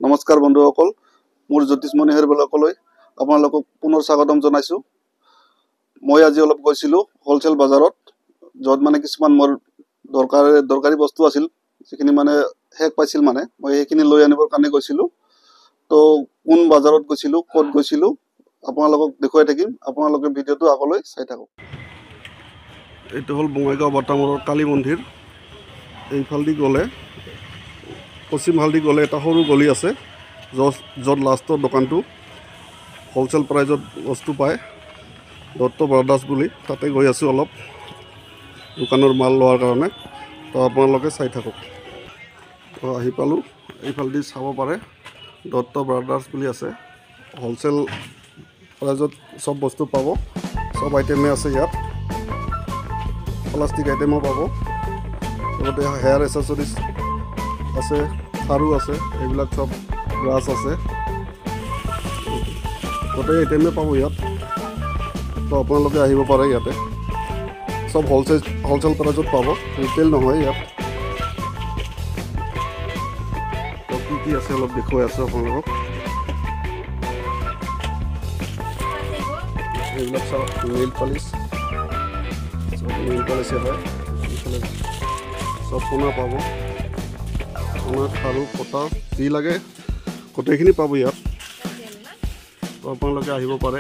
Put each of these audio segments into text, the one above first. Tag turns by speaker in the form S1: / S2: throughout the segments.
S1: নমস্কাৰ বন্ধুসকল, মোৰ জ্যোতিষমণি হেৰবেলাকলৈ আপোনালোকক পুনৰ স্বাগতম জনাইছোঁ। মই আজি অলপ গৈছিলোঁ হোলচেল বজাৰত, য'ত মানে কিছুমান মোৰ দৰকাৰী বস্তু আছিল, যিখিনি মানে শেষ পাইছিল মানে মই সেইখিনি লৈ আনিবৰ কাৰণে গৈছিলোঁ। তো কোন বজাৰত গৈছিলোঁ, ক'ত গৈছিলোঁ আপোনালোকক দেখুৱাই থাকিম। আপোনালোকে ভিডিঅ'টো আগলৈ চাই থাকক। এইটো হ'ল বঙাইগাঁও বাটামোৰৰ কালী মন্দিৰ। এইফালেদি গ'লে পশ্চিম ফালেদি গ'লে এটা সৰু গলি আছে, য'ত লাষ্টৰ দোকানটো হোলচেল প্ৰাইজত বস্তু পায়, দত্ত ব্ৰাদাৰ্ছ বুলি। তাতে গৈ আছোঁ অলপ দোকানৰ মাল লোৱাৰ কাৰণে। তো আপোনালোকে চাই থাকক। তো আহি পালোঁ, এইফালেদি চাব পাৰে দত্ত ব্ৰাদাৰ্ছ বুলি আছে। হোলচেল প্ৰাইজত চব বস্তু পাব, চব আইটেমে আছে ইয়াত। প্লাষ্টিক আইটেমো পাব, লগতে হেয়াৰ এচেছৰিজ আছে, খাৰু আছে, এইবিলাক চব ব্ৰাছ আছে, গোটেই আইটেমে পাব ইয়াত। তো আপোনালোকে আহিব পাৰে ইয়াতে, চব হোলচেল প্ৰাইজত পাব, ৰিটেইল নহয় ইয়াত। তো কি আছে অলপ দেখুৱাই আছোঁ আপোনালোকক। এইবিলাক চব নেইল পালিছ, হয়। এইফালে চব সোণা পাব, সোণা, খাৰু, পটা, যি লাগে গোটেইখিনি পাব ইয়াত। তো আপোনালোকে আহিব পাৰে।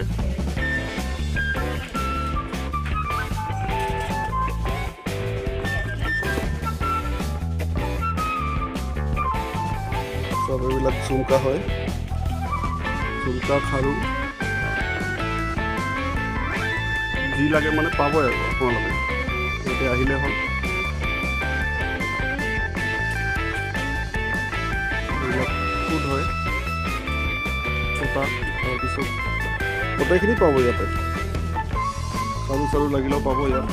S1: চব এইবিলাক ঝুমকা হয়, ঝুমকা, খাৰু, যি লাগে মানে পাবই আৰু আপোনালোকে ইয়াতে আহিলে হ'ল। এইবিলাক ফুড হয়, পটা, তাৰপিছত গোটেইখিনি পাব ইয়াতে। খাৰু চাৰু লাগিলেও পাব ইয়াত,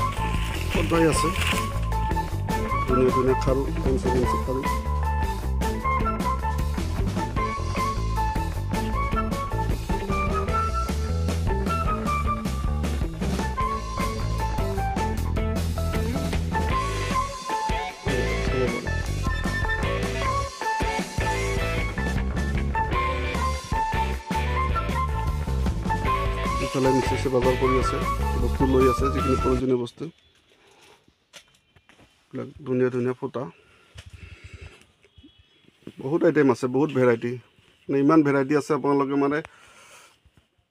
S1: গোটেই আছে। ধুনীয়া ধুনীয়া খাৰু, ফেঞ্চি খাৰু। ইফালে মিছেছে বজাৰ কৰি আছে, বস্তু লৈ আছে, যিখিনি প্ৰয়োজনীয় বস্তু। এইবিলাক ধুনীয়া ধুনীয়া ফুটা, বহুত আইটেম আছে, বহুত ভেৰাইটি, মানে ইমান ভেৰাইটি আছে, আপোনালোকে মানে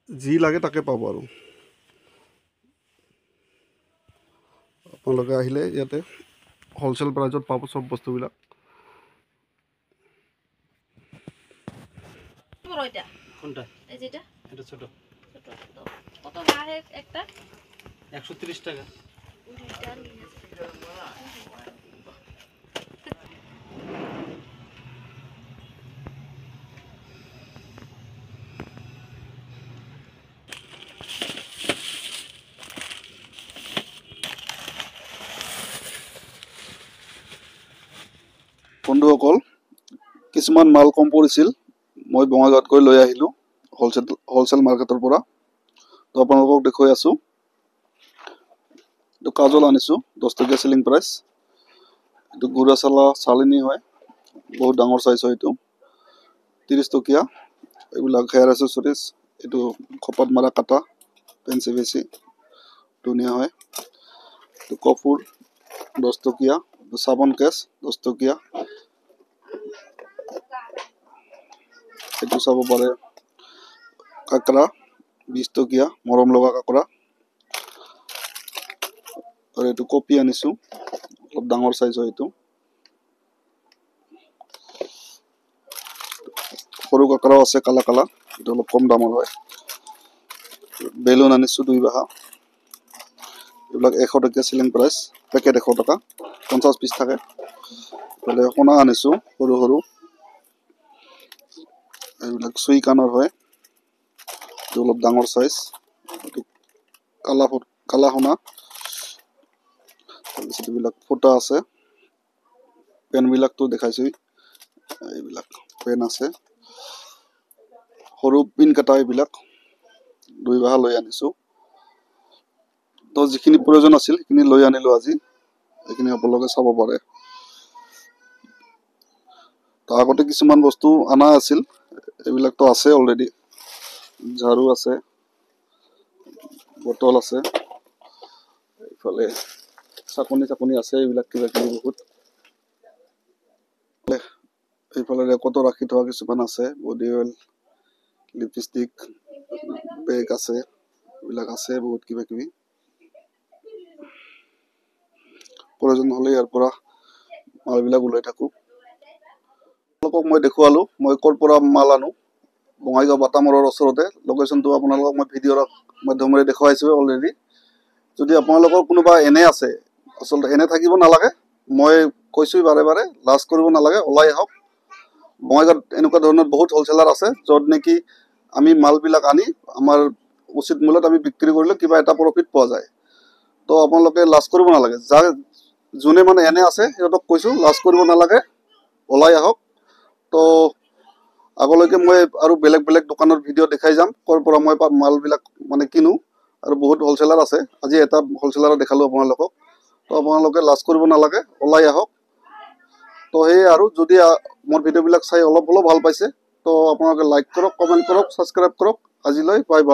S1: যি লাগে তাকে পাব। আৰু আপোনালোকে আহিলে ইয়াতে হোলচেল প্ৰাইজত পাব চব বস্তুবিলাক।
S2: কত বাড়ে একটা
S3: 130 টাকা।
S1: বন্ধুসকল, কিছুমান মাল কম পৰিছিল, মই বঙাইগাঁৱত গৈ লৈ আহিলোঁ হোলচেল মাৰ্কেটৰ পৰা। তো আপোনালোকক দেখুৱাই আছোঁ। এইটো কাজল আনিছোঁ, 10 টকীয়া চেলিং প্ৰাইচ। এইটো গুড়া চালিনী হয়, বহুত ডাঙৰ চাইজ হয়। এইটো 30 টকীয়া। এইবিলাক হেয়াৰ এচেছৰিজ, এইটো খপাত মাৰা কাটা, পেঞ্চি বেছি ধুনীয়া হয়। এইটো কফুৰ 10 টকীয়া, চাবোন কেছ 10 টকীয়া। এইটো চাব পাৰে কাকৰা 20 টকীয়া, মৰম লগা কাকৰা। আৰু এইটো কপি আনিছোঁ, অলপ ডাঙৰ চাইজ হয়। এইটো সৰু কাকৰাও আছে, কালা কালা, এইটো অলপ কম দামৰ হয়। বেলুন আনিছোঁ 2 বাহা, এইবিলাক 100 টকীয়া চেলিং প্ৰাইচ, পেকেট 100 টকা, 50 পিচ থাকে। এইফালে সোণা আনিছোঁ সৰু সৰু, এইবিলাক চুই কাণৰ হয়, এইটো অলপ ডাঙৰ চাইজ। এইটো কালা সোণা। তাৰপিছত এইবিলাক ফুটা আছে, পেনবিলাকতো দেখাইছোঁ, এইবিলাক পেন আছে, সৰু পিন কাটা, এইবিলাক 2 বাহা লৈ আনিছোঁ। তো যিখিনি প্ৰয়োজন আছিল সেইখিনি লৈ আনিলোঁ আজি, এইখিনি আপোনালোকে চাব পাৰে। তো আগতে কিছুমান বস্তু অনা আছিল, এইবিলাকতো আছে অলৰেডি। ঝাৰু আছে, বটল আছে, এইফালে চাকনি আছে, এইবিলাক কিবা কিবি বহুত। এইফালে ৰেকৰ্ডো ৰাখি থোৱা কিছুমান আছে, বডি অইল, লিপষ্টিক, বেগ আছে, এইবিলাক আছে বহুত কিবা কিবি। প্ৰয়োজন হ'লে ইয়াৰ পৰা মালবিলাক ওলাই থাকোঁ। আপোনালোকক মই দেখুৱালোঁ মই ক'ৰ পৰা মাল আনো। বঙাইগাঁও বাটামৰৰ ওচৰতে। লোকেশ্যনটো আপোনালোকক মই ভিডিঅ'ৰ মাধ্যমেৰে দেখুৱাইছোঁ অলৰেডি। যদি আপোনালোকৰ কোনোবা এনে আছে, আচলতে এনে থাকিব নালাগে, মই কৈছোঁ বাৰে বাৰে, লাজ কৰিব নালাগে, ওলাই আহক। বঙাইগাঁৱত এনেকুৱা ধৰণৰ বহুত হ'লচেলাৰ আছে, য'ত নেকি আমি মালবিলাক আনি আমাৰ উচিত মূল্যত আমি বিক্ৰী কৰিলে কিবা এটা প্ৰফিট পোৱা যায়। তো আপোনালোকে লাজ কৰিব নালাগে। যোনে মানে এনে আছে সিহঁতক কৈছোঁ, লাজ কৰিব নালাগে, ওলাই আহক। তো আগলৈকে মই আৰু বেলেগ বেলেগ দোকানৰ ভিডিঅ' দেখাই যাম, ক'ৰ পৰা মই মালবিলাক মানে কিনো। আৰু বহুত হ'লচেলাৰ আছে, আজি এটা হ'লচেলাৰত দেখালোঁ আপোনালোকক। তো আপোনালোকে লাজ কৰিব নালাগে, ওলাই আহক। তো সেয়ে আৰু যদি মোৰ ভিডিঅ'বিলাক চাই অলপ হ'লেও ভাল পাইছে, তো আপোনালোকে লাইক কৰক, কমেণ্ট কৰক, ছাবস্ক্ৰাইব কৰক। আজিলৈ বাই বাই।